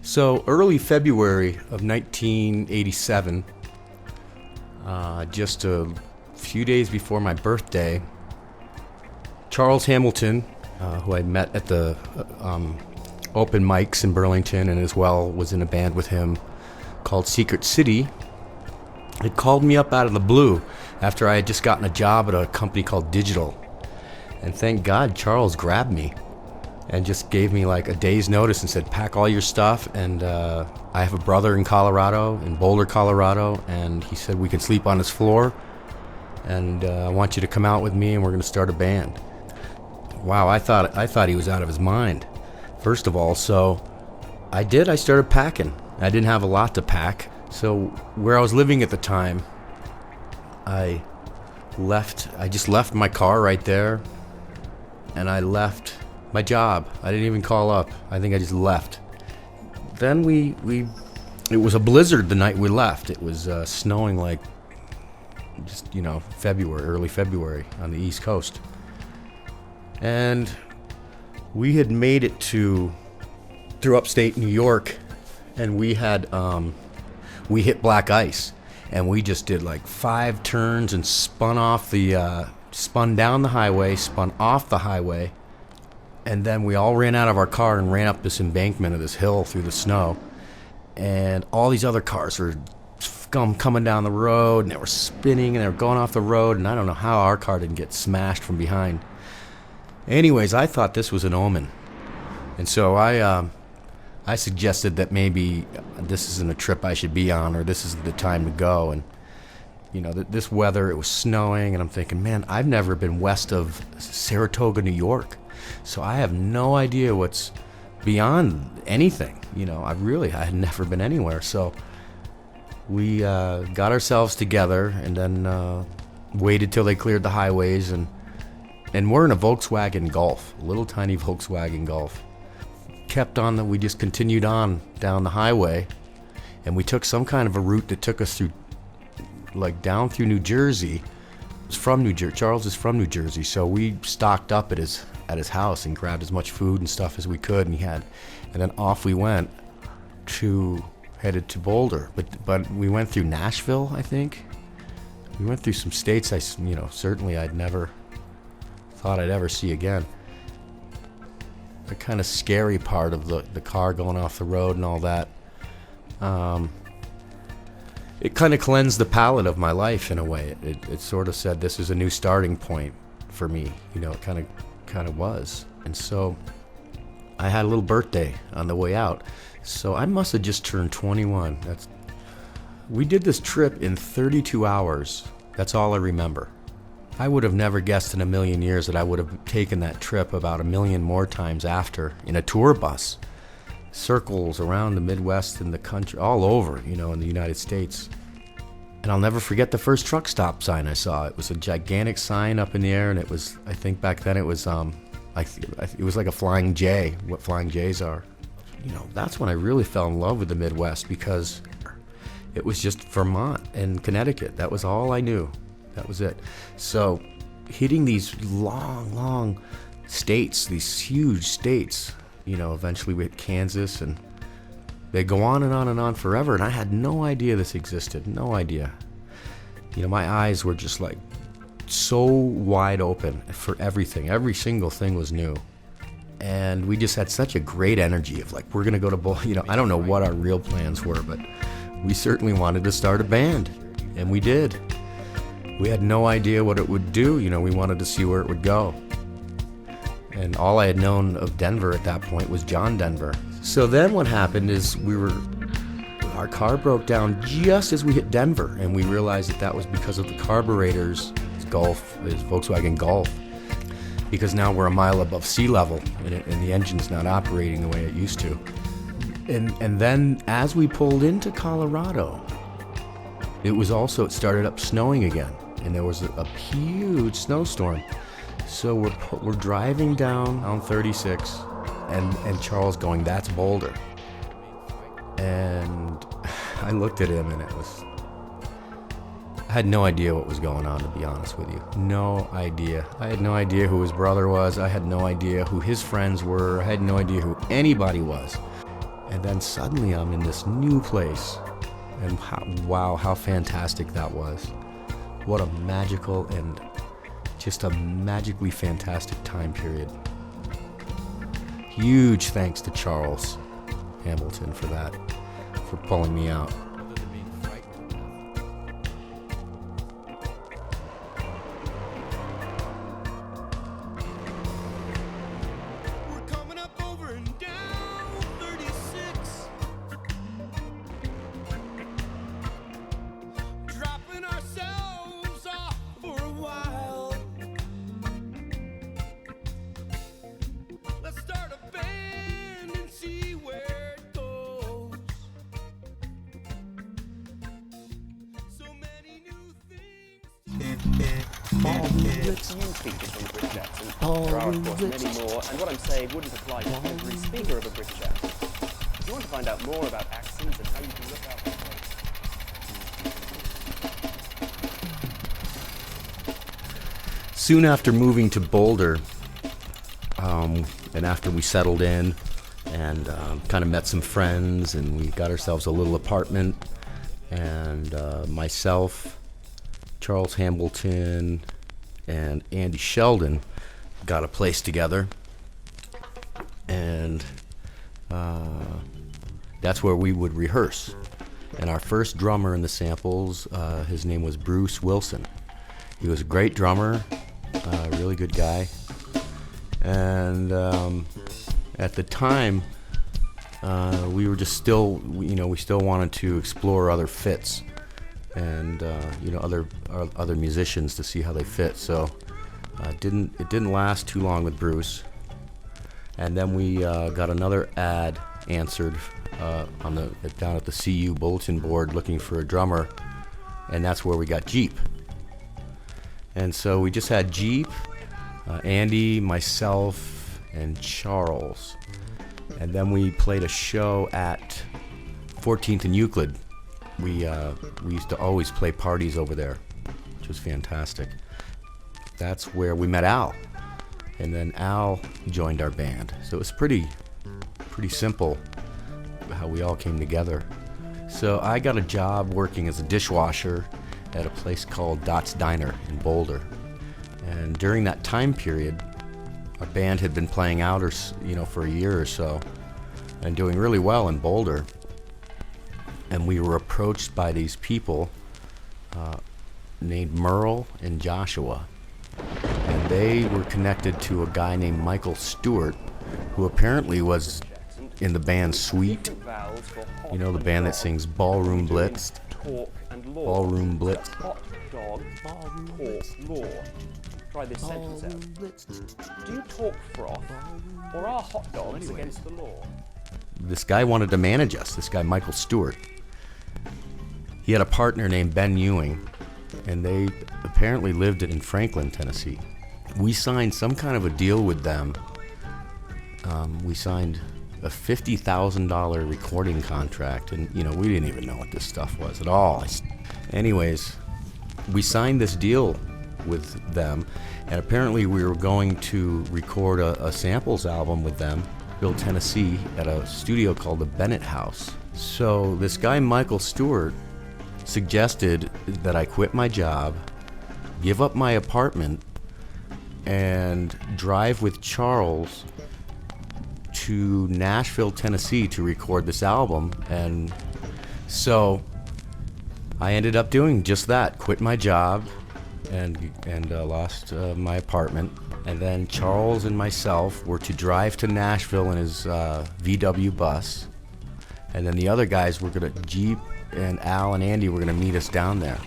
So early February of 1987, just a few days before my birthday, Charles Hamilton, who I met at the open mics in Burlington and as well was in a band with him called Secret City, had called me up out of the blue after I had just gotten a job at a company called Digital. And thank God Charles grabbed me and just gave me like a day's notice and said, pack all your stuff. And I have a brother in Colorado, in Boulder, Colorado, and he said we can sleep on his floor. And I want you to come out with me and we're going to start a band. Wow, I thought he was out of his mind, first of all. So I did. I started packing. I didn't have a lot to pack. So where I was living at the time, I just left my car right there, and I left my job. I didn't even call up. I think I just left. Then it was a blizzard the night we left. It was snowing like just, February, early February on the East Coast. And we had made it through upstate New York, and we hit black ice, and we just did like 5 turns and spun down the highway, spun off the highway, and then we all ran out of our car and ran up this embankment of this hill through the snow, and all these other cars were coming down the road, and they were spinning, and they were going off the road, and I don't know how our car didn't get smashed from behind. Anyways, I thought this was an omen, and so I suggested that maybe this isn't a trip I should be on, or this isn't the time to go. And this weather, it was snowing, and I'm thinking, man, I've never been west of Saratoga, New York, so I have no idea what's beyond anything. I had never been anywhere. So we got ourselves together, and then waited till they cleared the highways, and we're in a Volkswagen Golf, a little tiny Volkswagen Golf. We just continued on down the highway, and we took some kind of a route that took us through, like down through New Jersey. Charles is from New Jersey, so we stocked up at his house and grabbed as much food and stuff as we could, and then off we went headed to Boulder. But we went through Nashville, I think. We went through some states certainly I'd never thought I'd ever see again. The kind of scary part of the car going off the road and all that. It kind of cleansed the palate of my life in a way. It sort of said this is a new starting point for me. It kind of was. And so I had a little birthday on the way out. So I must have just turned 21. We did this trip in 32 hours. That's all I remember. I would have never guessed in a million years that I would have taken that trip about 1 million more times after in a tour bus. Circles around the Midwest and the country, all over, in the United States. And I'll never forget the first truck stop sign I saw. It was a gigantic sign up in the air, and it was, I think back then it was it was like a Flying J, what Flying J's are. That's when I really fell in love with the Midwest, because it was just Vermont and Connecticut. That was all I knew. That was it. So hitting these long states, these huge states, eventually we hit Kansas, and they go on and on and on forever, and I had no idea this existed. No idea. My eyes were just like so wide open for everything. Every single thing was new. And we just had such a great energy of like, we're going to go to Boulder. I don't know what our real plans were, but we certainly wanted to start a band, and we did. We had no idea what it would do. We wanted to see where it would go. And all I had known of Denver at that point was John Denver. So then what happened is our car broke down just as we hit Denver, and we realized that was because of the carburetors, his Volkswagen Golf, because now we're a mile above sea level, and the engine's not operating the way it used to. And then as we pulled into Colorado, it started up snowing again, and there was a huge snowstorm. So we're driving down on 36, and Charles going, that's Boulder. And I looked at him, and I had no idea what was going on, to be honest with you. No idea. I had no idea who his brother was. I had no idea who his friends were. I had no idea who anybody was. And then suddenly I'm in this new place. And wow, how fantastic that was. What a magical and just a magically fantastic time period. Huge thanks to Charles Hamilton for that, for pulling me out. Few features from a British accent. There are, of course, many more, and what I'm saying wouldn't apply to every speaker of a British accent. If you want to find out more about accents and how you can look out for things. Soon after moving to Boulder, and after we settled in and kind of met some friends, and we got ourselves a little apartment, and myself, Charles Hamilton, and Andy Sheldon got a place together, and that's where we would rehearse. And our first drummer in the samples, his name was Bruce Wilson. He was a great drummer, really good guy. And at the time, we were just still, we still wanted to explore other fits and other musicians to see how they fit. So it didn't last too long with Bruce. And then we got another ad answered down at the CU bulletin board looking for a drummer, and that's where we got Jeep. And so we just had Jeep, Andy, myself, and Charles. And then we played a show at 14th and Euclid. We used to always play parties over there, which was fantastic. That's where we met Al, and then Al joined our band. So it was pretty simple how we all came together. So I got a job working as a dishwasher at a place called Dot's Diner in Boulder. And during that time period, our band had been playing out for a year or so and doing really well in Boulder. And we were approached by these people named Merle and Joshua. And they were connected to a guy named Michael Stewart, who apparently was in the band Sweet. You know, the band that sings Ballroom Blitz. Ballroom Blitz. Hot dog, talk, law. Try this sentence out. Do you talk froth, or are hot dogs against the law? This guy wanted to manage us, this guy Michael Stewart. He had a partner named Ben Ewing, and they apparently lived in Franklin, Tennessee. We signed some kind of a deal with them. We signed a $50,000 recording contract, and we didn't even know what this stuff was at all. Anyways, we signed this deal with them, and apparently we were going to record a samples album with them, Bill, Tennessee, at a studio called the Bennett House. So this guy Michael Stewart suggested that I quit my job, give up my apartment, and drive with Charles to Nashville, Tennessee to record this album. And so I ended up doing just that, quit my job and lost my apartment. And then Charles and myself were to drive to Nashville in his VW bus. And then the other guys were going to, Jeep and Al and Andy were going to meet us down there.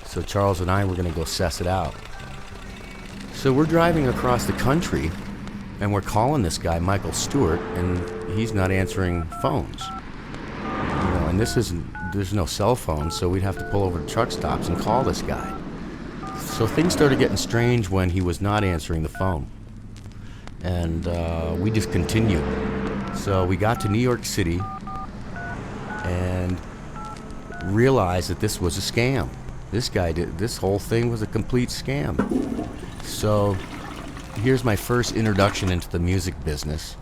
So Charles and I were going to go suss it out. So we're driving across the country, and we're calling this guy, Michael Stewart, and he's not answering phones. And there's no cell phone, so we'd have to pull over to truck stops and call this guy. So things started getting strange when he was not answering the phone. And we just continued. So we got to New York City and realized that this was a scam. This whole thing was a complete scam. So here's my first introduction into the music business.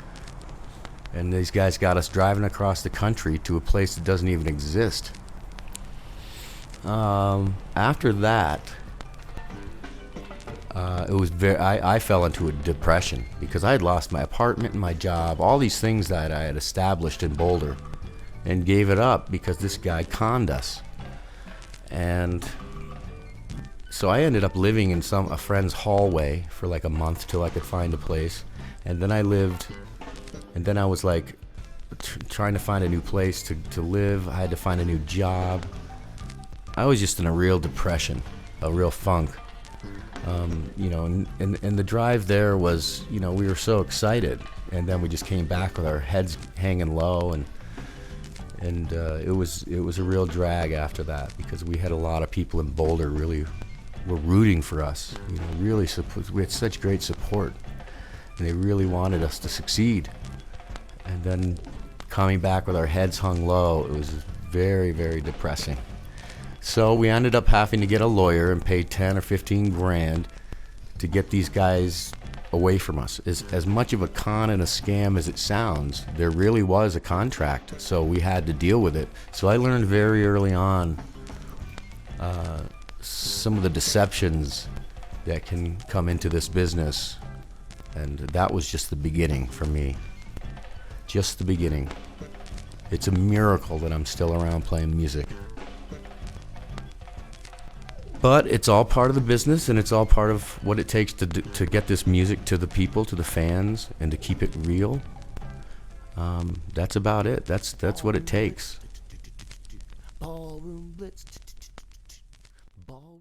And these guys got us driving across the country to a place that doesn't even exist. After that, it was I fell into a depression because I had lost my apartment and my job, all these things that I had established in Boulder, and gave it up because this guy conned us. And so I ended up living in a friend's hallway for like a month till I could find a place. And then I was like trying to find a new place to live. I had to find a new job. I was just in a real depression, a real funk. And the drive there was, we were so excited, and then we just came back with our heads hanging low, and it was a real drag after that because we had a lot of people in Boulder really were rooting for us. Really we had such great support, and they really wanted us to succeed. And then coming back with our heads hung low, it was very, very depressing. So we ended up having to get a lawyer and pay 10 or 15 grand to get these guys away from us. As much of a con and a scam as it sounds, there really was a contract, so we had to deal with it. So I learned very early on some of the deceptions that can come into this business, and that was just the beginning for me. Just the beginning. It's a miracle that I'm still around playing music. But it's all part of the business, and it's all part of what it takes to get this music to the people, to the fans, and to keep it real. That's about it. That's what it takes. Ballroom blitz. Ballroom.